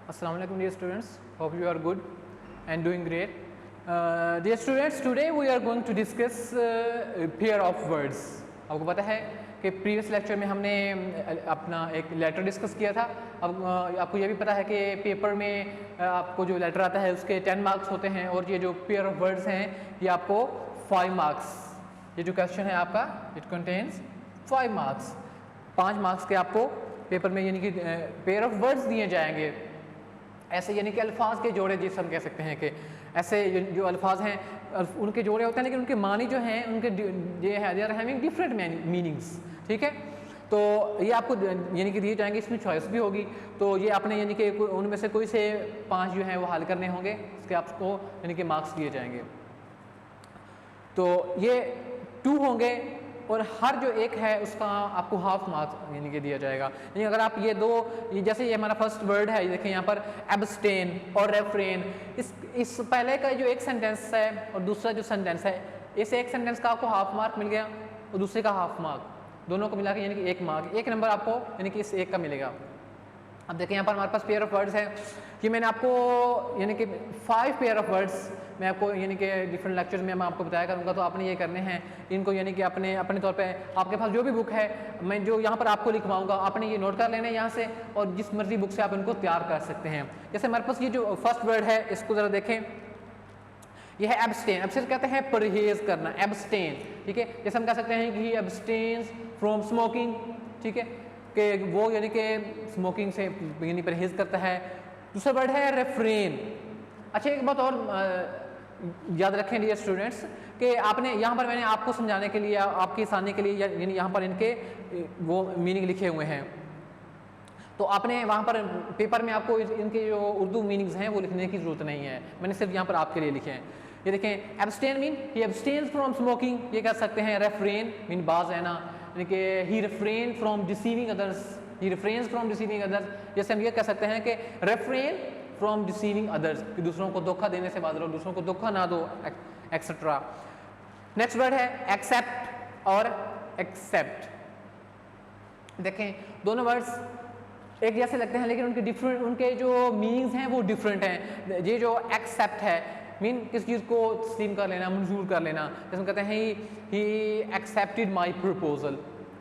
Assalamu alaikum dear students, hope you are good and doing great. Dear students, today we are going to discuss pair of words. आपको पता है कि previous lecture में हमने अपना एक लेटर डिस्कस किया था। अब आपको ये भी पता है कि पेपर में आपको जो लेटर आता है उसके 10 मार्क्स होते हैं और ये जो पेयर ऑफ वर्ड्स हैं ये आपको 5 मार्क्स। ये जो क्वेश्चन है आपका इट कंटेन्स 5 मार्क्स। 5 मार्क्स के आपको पेपर में यानी कि पेयर ऑफ वर्ड्स दिए जाएंगे। ऐसे यानी कि अल्फाज के जोड़े जिसे हम कह सकते हैं कि ऐसे जो अल्फाज हैं उनके जोड़े होते हैं लेकिन उनके मानी जो हैं उनके ये है they are having different meanings. ठीक है, तो ये आपको यानी कि दिए जाएंगे, इसमें चॉइस भी होगी। तो ये आपने यानी कि उनमें से कोई से 5 जो हैं वो हल करने होंगे, इसके आपको यानी कि मार्क्स दिए जाएंगे। तो ये 2 होंगे और हर जो एक है उसका आपको हाफ मार्क्स यानी कि दिया जाएगा। यानी अगर आप ये दो जैसे ये हमारा फर्स्ट वर्ड है, ये देखें यहाँ पर एब्स्टेन और रेफ्रेन, इस पहले का जो एक सेंटेंस है और दूसरा जो सेंटेंस है, इस एक सेंटेंस का आपको हाफ मार्क मिल गया और दूसरे का हाफ मार्क, दोनों को मिला के यानी कि 1 मार्क, 1 नंबर आपको यानी कि इस एक का मिलेगा। अब देखें यहाँ पर हमारे पास पेयर ऑफ वर्ड्स है कि मैंने आपको यानी कि 5 पेयर ऑफ वर्ड्स मैं आपको यानी कि डिफरेंट लेक्चर्स में मैं आपको बताया करूँगा। तो आपने ये करने हैं इनको यानी कि अपने तौर पे आपके पास जो भी बुक है मैं जो यहाँ पर आपको लिखवाऊंगा आपने ये नोट कर लेना है यहाँ से और जिस मर्जी बुक से आप इनको तैयार कर सकते हैं। जैसे हमारे पास ये जो फर्स्ट वर्ड है इसको ज़रा देखें, यह है एब्स्टेन। एब्स्टेन कहते हैं परहेज करना, एब्स्टेन। ठीक है, जैसे हम कह सकते हैं कि ही एब्स्टेन्स फ्रॉम स्मोकिंग। ठीक है, कि वो यानी कि स्मोकिंग से यानी परहेज करता है। दूसरा वर्ड है रेफ्रेन। अच्छा, एक बात और याद रखें डियर स्टूडेंट्स कि आपने यहाँ पर मैंने आपको समझाने के लिए आपकी आसानी के लिए यानी यहाँ पर इनके वो मीनिंग लिखे हुए हैं। तो आपने वहाँ पर पेपर में आपको इनके जो उर्दू मीनिंग्स हैं वो लिखने की ज़रूरत नहीं है, मैंने सिर्फ यहाँ पर आपके लिए लिखे हैं। ये देखें, abstain mean he abstains from smoking, ये कह सकते हैं। रेफ्रेन मीन बाज रहना, यानी कि he refrain from deceiving others, he refrains from deceiving others. जैसे हम ये कह सकते हैं कि रेफ्रेन फ्रॉम डिसीविंग अदर्स, कि दूसरों को धोखा देने से बाज रहो, दूसरों को धोखा ना दो, एक्सेट्रा। नेक्स्ट वर्ड है एक्सेप्ट और एक्सेप्ट। देखें, दोनों वर्ड्स एक जैसे लगते हैं लेकिन उनके जो मीनिंग्स हैं वो डिफरेंट हैं। ये जो एक्सेप्ट है मीन किस चीज़ को तस्लीम कर लेना, मंजूर कर लेना। जैसे हम कहते हैं ही एक्सेप्टेड माई प्रपोजल।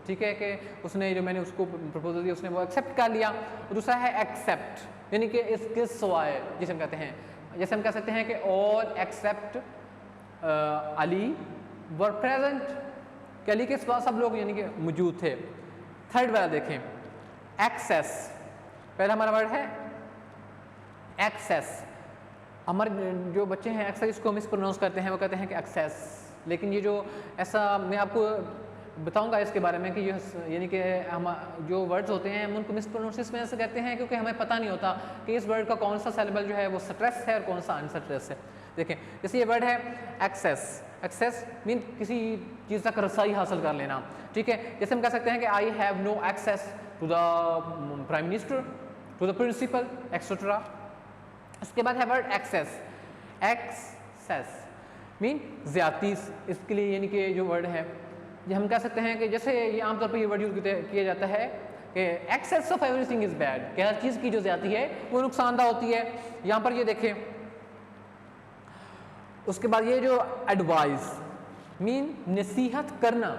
ठीक है, कि उसने जो मैंने उसको प्रपोजल दिया उसने वो एक्सेप्ट कर लिया। और दूसरा है एक्सेप्ट यानी कि इसके सिवाय, जिसे हम कहते हैं, जैसे हम कह सकते हैं कि all except Ali were present, कि अली के सिवा सब लोग यानी कि मौजूद थे। थर्ड वाला देखें, एक्सेस। पहला हमारा वर्ड है एक्सेस। हमारे जो बच्चे हैं अक्सर इसको मिस प्रोनाउंस करते हैं, वो कहते हैं कि एक्सेस, लेकिन ये जो ऐसा मैं आपको बताऊंगा इसके बारे में कि ये यानी कि हम जो वर्ड्स होते हैं हम उनको मिस प्रोनाउंस इस वजह से कहते हैं क्योंकि हमें पता नहीं होता कि इस वर्ड का कौन सा सेलेबल जो है वो स्ट्रेस है और कौन सा अनस्ट्रेस है। देखें, जैसे ये वर्ड है एक्सेस। एक्सेस मीन किसी चीज़ तक रसाई हासिल कर लेना। ठीक है, जैसे हम कह सकते हैं कि I have no access to the prime minister, to the principal, etcetera. उसके बाद है वर्ड एक्सेस। एक्सेस मीन ज्यादती, इसके लिए यानी कि जो वर्ड है ये हम कह सकते हैं कि जैसे ये आमतौर पर ये वर्ड यूज किया जाता है कि excess of everything is bad, कि हर चीज़ की जो ज्यादती है वो नुकसानदाह होती है। यहाँ पर ये देखें। उसके बाद ये जो एडवाइस मीन नसीहत करना,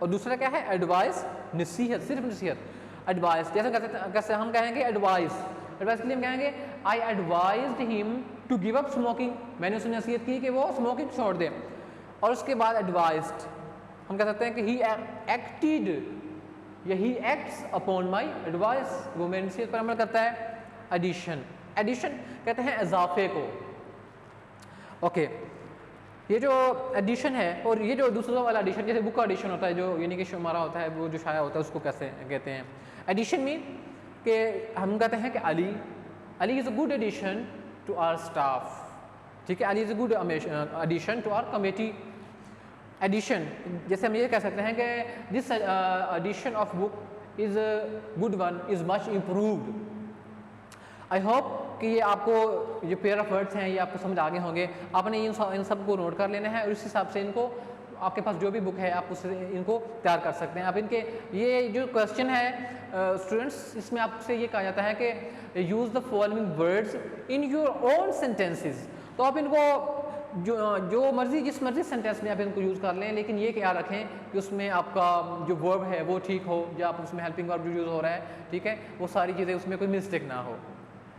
और दूसरा क्या है एडवाइस, नसीहत, सिर्फ नसीहत। एडवाइस जैसे हम कहेंगे एडवाइस के लिए हम कहेंगे I advised him to give up smoking, मैंने उसे नसीहत की कि वो स्मोकिंग छोड़ दे। और उसके बाद एडवाइज्ड हम कह सकते हैं कि ही एक्टेड या he acts upon my advice, वो मेरी नसीहत पर अमल करता है। एडिशन, एडिशन कहते हैं इजाफे को। ओके, ये जो एडिशन है और ये जो दूसरा वाला एडिशन, जैसे बुक का एडिशन होता है जो यानी कि शुमारा होता है, वो जो शाया होता है उसको कैसे कहते हैं एडिशन मीन कि हम कहते हैं कि Ali is a good addition to our staff. ठीक है, Ali is a good addition to our committee. Edition जैसे हम ये कह सकते हैं कि this edition of book is a good one, is much improved. I hope कि ये आपको जो पेयर ऑफ वर्ड्स हैं ये आपको समझ आगे होंगे। आपने इन सब को नोट कर लेना है और इस हिसाब से इनको आपके पास जो भी बुक है आप उससे इनको तैयार कर सकते हैं। अब इनके ये जो क्वेश्चन है स्टूडेंट्स, इसमें आपसे ये कहा जाता है कि use the following words in your own sentences. तो आप इनको जो मर्जी जिस मर्जी सेंटेंस में आप इनको यूज़ कर लें, लेकिन ये क्या रखें कि उसमें आपका जो वर्ब है वो ठीक हो, या आप उसमें हेल्पिंग वर्ब जो यूज़ हो रहा है, ठीक है, वो सारी चीज़ें उसमें कोई मिस्टेक ना हो।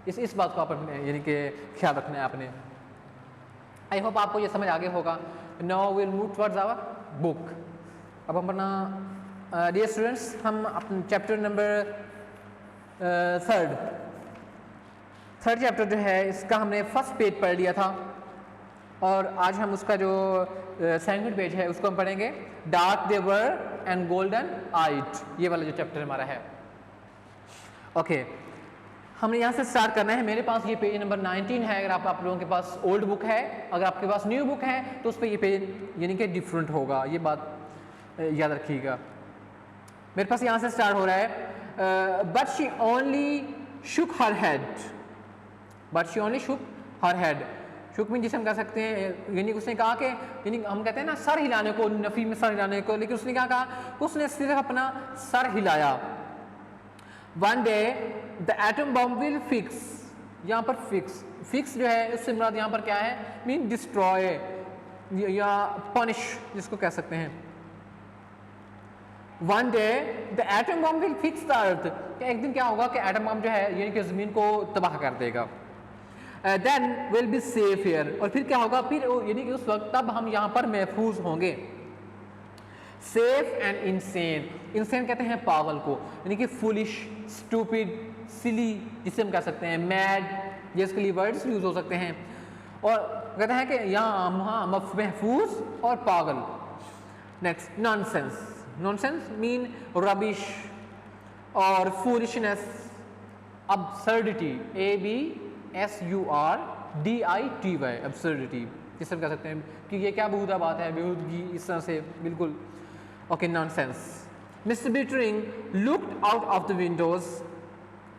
इस बात को आप यानी कि ख्याल रखना है आपने। आई होप आपको ये समझ आगे होगा। Now will move towards our book. अब हम अपना डियर स्टूडेंट्स, हम अपने चैप्टर नंबर थर्ड चैप्टर जो है इसका हमने फर्स्ट पेज पढ़ लिया था, और आज हम उसका जो सेकंड पेज है उसको हम पढ़ेंगे। Dark they were and golden eyed, ये वाला जो चैप्टर हमारा है। ओके, हमने यहाँ से स्टार्ट करना है। मेरे पास ये पेज नंबर 19 है। अगर आप लोगों के पास ओल्ड बुक है, अगर आपके पास न्यू बुक है तो उस पर ये पेज यानी कि डिफरेंट होगा, ये बात याद रखिएगा। मेरे पास यहाँ से स्टार्ट हो रहा है, but she only shook her head. But she only shook her head, shook में जिसे हम कह सकते हैं, यानी उसने कहा कि, यानी हम कहते हैं ना सर हिलाने को, नफी में सर हिलाने को, लेकिन उसने क्या कहा, उसने सिर्फ अपना सर हिलाया। One day the atom bomb will fix, यहाँ पर फिक्स जो है उससे मुराद यहाँ पर क्या है, मीन डिस्ट्रॉय या पनिश जिसको कह सकते हैं। One day the atom bomb will fix the earth, एक दिन क्या होगा कि एटम बॉम्ब जो है यानी कि ज़मीन को तबाह कर देगा। Then will be safe here, और फिर क्या होगा, फिर यानी कि उस वक्त तब हम यहाँ पर महफूज होंगे। सेफ एंड इंसेन, इंसेन कहते हैं पागल को, यानी कि फुलिश, स्टूपिड, सिली जिसे हम कह सकते हैं, मैड, ये इसके लिए वर्ड्स यूज हो सकते हैं। और कहते हैं कि यहाँ महफूज और पागल। Next nonsense, nonsense mean rubbish और फूलिशनेस, अब्सर्डिटी, ABSURDITY, अब्सर्डिटी जिसे हम कह सकते हैं कि ये क्या बेहुदा बात है, बेहुदगी, इस तरह से बिल्कुल। Okay, nonsense. Mister Bittering looked out of the windows,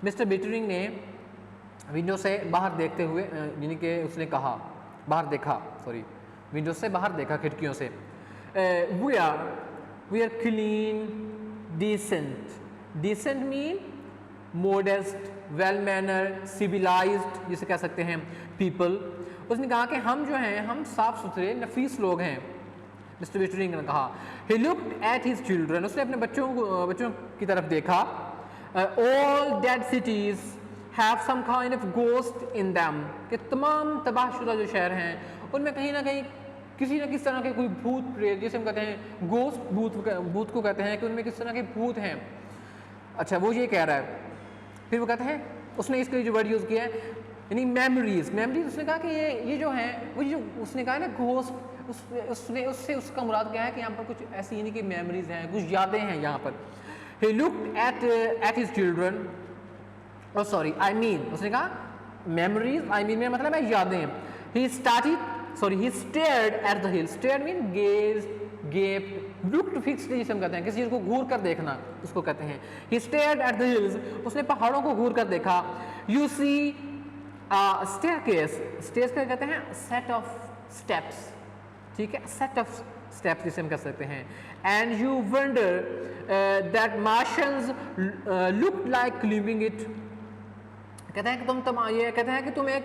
mister Bittering ने विंडो से बाहर देखते हुए, यानी कि उसने कहा, बाहर देखा, सॉरी, विंडो से बाहर देखा, खिड़कियों से। We are clean, decent, decent mean modest, well manner, civilised जिसे कह सकते हैं पीपल। उसने कहा कि हम जो हैं हम साफ सुथरे नफीस लोग हैं। मिस्टर बिटरिंग ने कहा, he looked at his children, उसने अपने बच्चों की तरफ देखा। All dead cities have some kind of ghost in them, कि तमाम तबाहशुदा जो शहर हैं उनमें कहीं ना कहीं किसी न किस तरह के कोई भूत प्रेत, जैसे हम कहते हैं गोस्ट, भूत को कहते हैं कि उनमें किस तरह के भूत हैं। अच्छा, वो ये कह रहा है। फिर वो कहते हैं, उसने इसके लिए जो वर्ड यूज़ किया है यानी मेमोरीज, उसने कहा कि ये जो हैं वो जो उसने कहा ना घोस्ट, उससे उसका मुराद क्या है कि यहाँ पर कुछ ऐसी यानी कि मेमोरीज हैं, कुछ यादें हैं यहाँ पर। He looked at his children, oh sorry I mean, उसने कहा मेमोरीज, आई मीन मेरा मतलब है यादें। He stared at the hill, stared mean gaze, gape, looked fixed जिसे हम कहते हैं, किसी चीज़ को घूर कर देखना उसको कहते हैं। ही स्टेयर्ड एट द हिल्स, उसने पहाड़ों को घूर कर देखा। यू सी स्टेयरकेस, स्टेयर्स क्या कहते हैं, सेट ऑफ स्टेप्स, ठीक है, सेट ऑफ स्टेप्स जिसे हम कह सकते हैं। And you wonder that Martians looked like climbing it, कहते हैं कि तुम ये कहते हैं कि तुम एक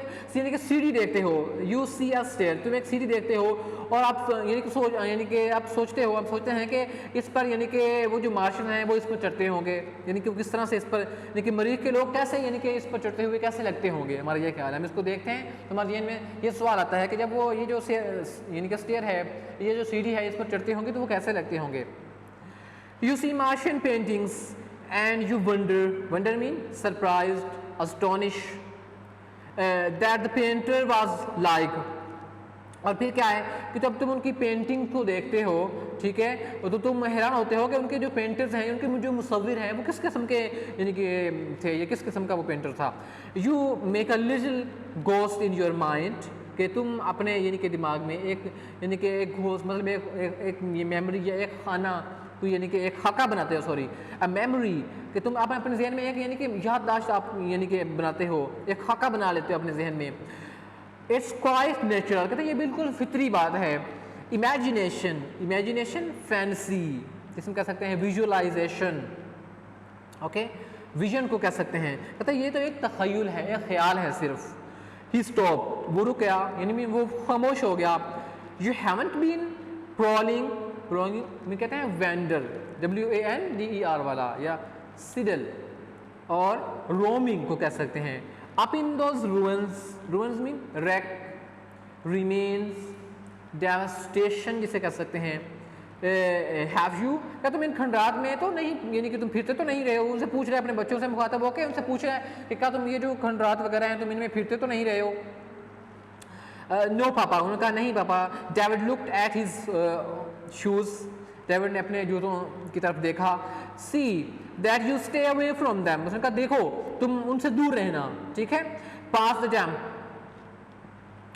सीढ़ी देखते हो, यू सी अ स्टेयर, तुम एक सीढ़ी देखते हो और आप यानी कि आप सोचते हैं कि इस पर यानी कि वो जो मार्शल हैं वो इस पर चढ़ते होंगे, यानी कि किस तरह से इस पर यानी कि मरीज के लोग कैसे यानी कि इस पर चढ़ते हुए कैसे लगते होंगे, हमारा ये ख्याल है। हम इसको देखते हैं तो हमारे जेन में ये सवाल आता है कि जब वो ये जो यानी कि स्टेयर है, ये जो सीढ़ी है, इस पर चढ़ते होंगे तो वो कैसे लगते होंगे। You see Martian paintings and you wonder mean surprised, astonished that the painter was like, और फिर क्या है कि जब तुम उनकी पेंटिंग को देखते हो, ठीक है, तो तुम हैरान होते हो कि उनके जो पेंटर्स हैं, उनके जो मुसव्विर हैं वो किस किस्म के यानी कि थे, ये किस किस्म का वो पेंटर था। You make a little ghost in your mind, कि तुम अपने यानी कि दिमाग में एक यानी कि एक घोस्ट मतलब एक मेमोरी या एक खाना, तो यानी कि एक खाका बनाते हो, सॉरी अ मेमोरी, कि तुम आप अपने जहन में एक यानी कि याददाश्त आप यानी कि बनाते हो, एक खाका बना लेते हो अपने जहन में। इट्स क्वाइट नेचुरल, कहते हैं ये बिल्कुल फितरी बात है। इमेजिनेशन, इमेजिनेशन फैंसी, जिसमें कह सकते हैं विजुअलाइजेशन, ओके, विजन को कह सकते हैं। कहता है ये तो एक तखय्युल है, एक ख्याल है सिर्फ। ही स्टॉप, वो रुक गया, यानी वो खामोश हो गया। यू हैवंट बीन प्रॉलिंग, प्रॉलिंग में कहते हैं वेंडर, WANDER वाला, या सिडल, और रोमिंग को कह सकते हैं। Up in those ruins, ruins mean wreck, remains, devastation जिसे कह सकते हैं। हैव यू, क्या तुम इन खंडात में तो नहीं, यानी कि तुम फिरते तो नहीं रहे हो। उनसे पूछ रहे हैं, अपने बच्चों से मुखातब होके उनसे पूछ रहे हैं कि क्या तुम ये जो खंडात वगैरह हैं तुम इनमें फिरते तो नहीं रहे हो। नो पापा, उन्होंने कहा नहीं पापा। David looked at his shoes, David ने अपने जूतों की तरफ देखा। See that you stay away from them, उसने कहा देखो तुम उनसे दूर रहना, ठीक है। पास द जैम,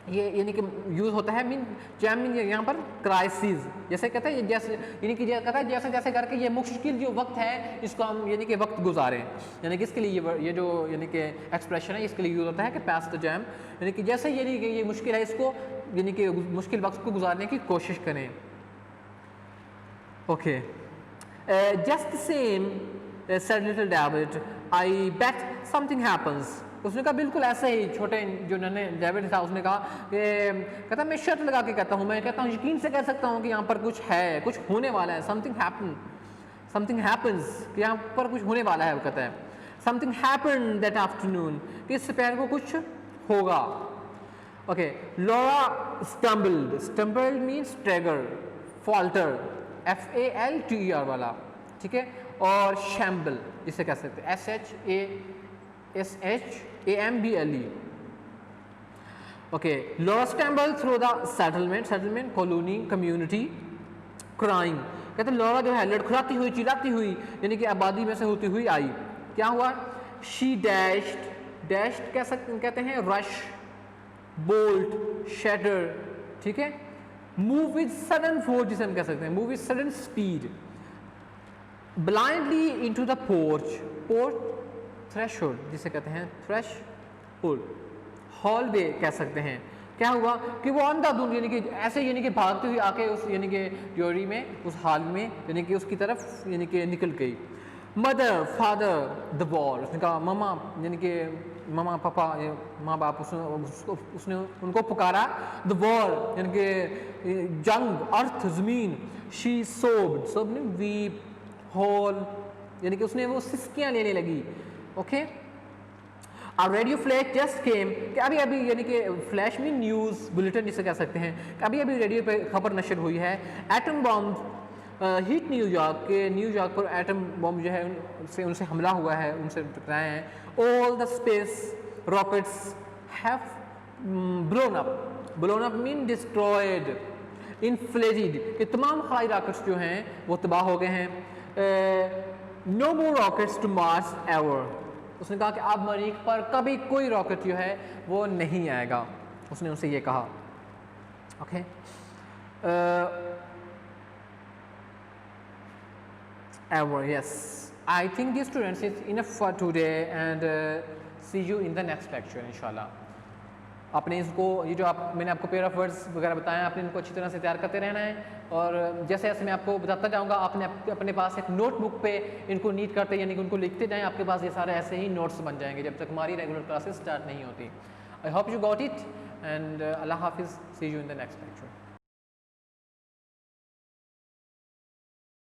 ये यानी कि यूज़ होता है मीन जैम मीन यहाँ पर क्राइसिस, जैसे कहते हैं जैसे, यानी कि कहता है जैसे जैसे करके ये मुश्किल जो वक्त है इसको हम यानी कि वक्त गुजारें, यानी कि इसके लिए ये जो यानी कि एक्सप्रेशन है इसके लिए यूज़ होता है कि पास द जैम, यानी कि जैसे यानी कि ये मुश्किल है इसको यानी कि मुश्किल वक्त को गुजारने की कोशिश करें। Okay, just same said little David, I bet something happens, उसने कहा बिल्कुल ऐसे ही, छोटे जो नन्हे डेविड था उसने कहा कि कहता मैं शर्त लगा के कहता हूँ, मैं कहता हूँ यकीन से कह सकता हूँ कि यहाँ पर कुछ है, कुछ होने वाला है। समथिंग हैपन, समथिंग हैपन्स, कि यहाँ पर कुछ होने वाला है। वो कहता है समथिंग हैपन दैट आफ्टरनून, कि इस दोपहर को कुछ होगा। Okay, Laura stumbled, stumbled means stagger, falter, FALTER वाला, ठीक है। और शैम्बल जिसे कह सकते हैं SHAMBLE। Okay, Laura stumbled through the settlement, settlement colony, community, crying, कहते लॉरा जो है लड़खड़ाती हुई, चिल्लाती हुई, यानी कि आबादी में से होती हुई आई। क्या हुआ? शी डैश्ड, डैश्ड कह सकते कहते हैं रश, बोल्ट, शैटर, ठीक है। मूव विद सडन फोर्स जिसे हम कह सकते हैं, move with sudden speed, blindly into the porch, porch threshold जिसे कहते हैं थ्रेशोल्ड, हॉलवे कह सकते हैं। क्या हुआ कि वो अंधाधुंध यानी कि ऐसे यानी कि भागती हुई आके उस यानी कि ड्योरी में, उस हॉल में यानी कि उसकी तरफ यानी कि निकल गई। मदर, फादर, द वॉर, उसने कहा ममा, यानी कि ममा पापा, माँ बाप, उसने उनको पुकारा। द वॉर यानी कि जंग, अर्थ, ज़मीन। शी सोब्ड, सोब ने वीप, हॉल यानी कि उसने वो सिसकियाँ लेने लगी। Okay, A radio flash just came, कि अभी अभी यानी कि फ्लैश में न्यूज़ बुलेटिन जिसे कह सकते हैं, कि अभी अभी रेडियो पे खबर नशर हुई है। एटम बॉम्ब हिट न्यूयॉर्क, के न्यूयॉर्क पर एटम बॉम्ब जो है उनसे हमला हुआ है, उनसे टकराए हैं। All the space rockets have blown up mean destroyed, inflated, कि तमाम खलाई रॉकेट्स जो हैं वो तबाह हो गए हैं। No more rockets to Mars ever, उसने कहा कि अब मरीख पर कभी कोई रॉकेट जो है वो नहीं आएगा, उसने उनसे ये कहा। Okay, ever, yes, I think this students is enough for today and see you in the next lecture इंशाल्लाह। आपने इसको ये जो मैंने आपको पेयर ऑफ वर्ड्स वगैरह बताए, आपने इनको अच्छी तरह से तैयार करते रहना है, और जैसे जैसे मैं आपको बताता जाऊंगा आपने अपने पास एक नोटबुक पे इनको नीट करते यानी कि उनको लिखते जाएं, आपके पास ये सारे ऐसे ही नोट्स बन जाएंगे जब तक हमारी रेगुलर क्लासेस स्टार्ट नहीं होती। I hope you got it and अल्लाह हाफिज़, see you in the next lecture.